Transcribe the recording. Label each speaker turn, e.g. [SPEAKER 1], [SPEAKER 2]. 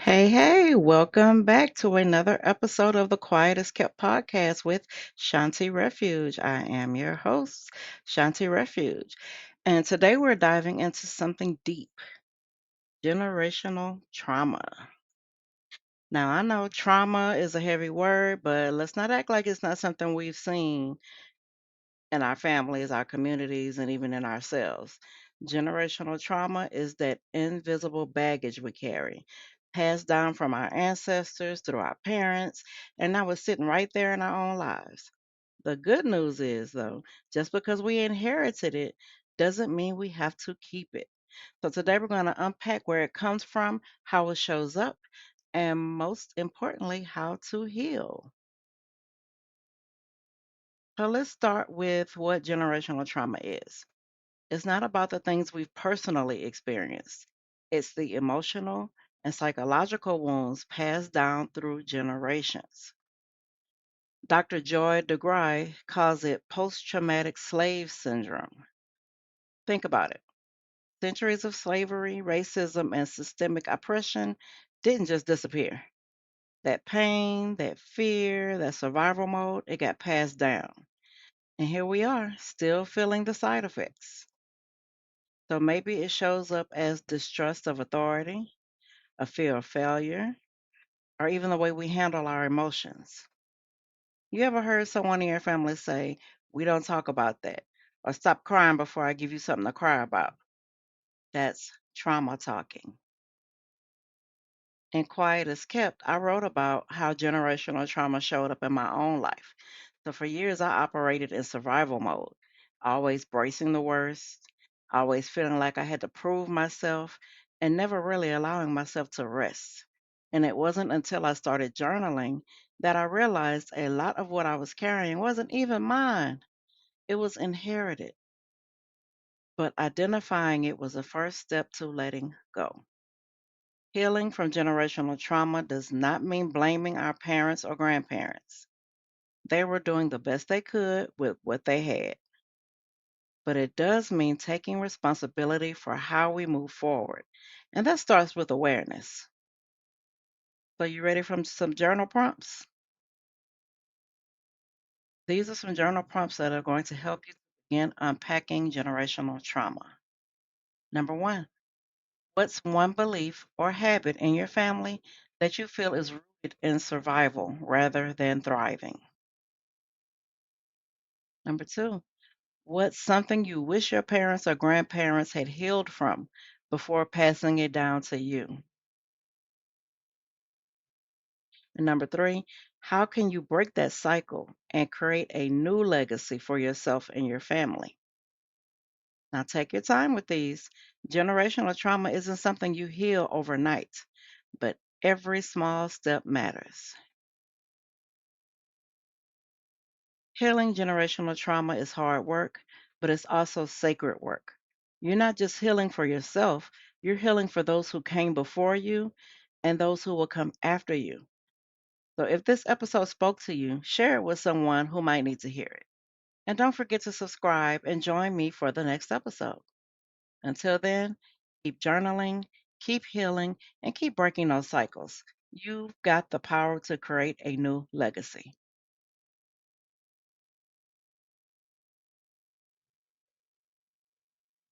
[SPEAKER 1] Hey, hey, welcome back to another episode of the Quietest Kept podcast with Shawnti Refuge. I am your host, Shawnti Refuge. And today we're diving into something deep, generational trauma. Now, I know trauma is a heavy word, but let's not act like it's not something we've seen in our families, our communities, and even in ourselves. Generational trauma is that invisible baggage we carry, passed down from our ancestors through our parents, and now it's sitting right there in our own lives. The good news is, though, just because we inherited it doesn't mean we have to keep it. So today we're going to unpack where it comes from, how it shows up, and most importantly, how to heal. So let's start with what generational trauma is. It's not about the things we've personally experienced. It's the emotional and psychological wounds passed down through generations. Dr. Joy DeGruy calls it post traumatic slave syndrome. Think about it. Centuries of slavery, racism, and systemic oppression didn't just disappear. That pain, that fear, that survival mode, it got passed down. And here we are, still feeling the side effects. So maybe it shows up as distrust of authority, a fear of failure, or even the way we handle our emotions. You ever heard someone in your family say, "We don't talk about that," or "Stop crying before I give you something to cry about"? That's trauma talking. In Quiet as Kept, I wrote about how generational trauma showed up in my own life. So for years, I operated in survival mode, always bracing the worst, always feeling like I had to prove myself, and never really allowing myself to rest. And it wasn't until I started journaling that I realized a lot of what I was carrying wasn't even mine, it was inherited. But identifying it was the first step to letting go. Healing from generational trauma does not mean blaming our parents or grandparents. They were doing the best they could with what they had. But it does mean taking responsibility for how we move forward. And that starts with awareness. So, you ready for some journal prompts? These are some journal prompts that are going to help you begin unpacking generational trauma. Number one, what's one belief or habit in your family that you feel is rooted in survival rather than thriving? Number two, what's something you wish your parents or grandparents had healed from before passing it down to you? And number three, how can you break that cycle and create a new legacy for yourself and your family? Now, take your time with these. Generational trauma isn't something you heal overnight, but every small step matters. Healing generational trauma is hard work, but it's also sacred work. You're not just healing for yourself, you're healing for those who came before you and those who will come after you. So if this episode spoke to you, share it with someone who might need to hear it. And don't forget to subscribe and join me for the next episode. Until then, keep journaling, keep healing, and keep breaking those cycles. You've got the power to create a new legacy.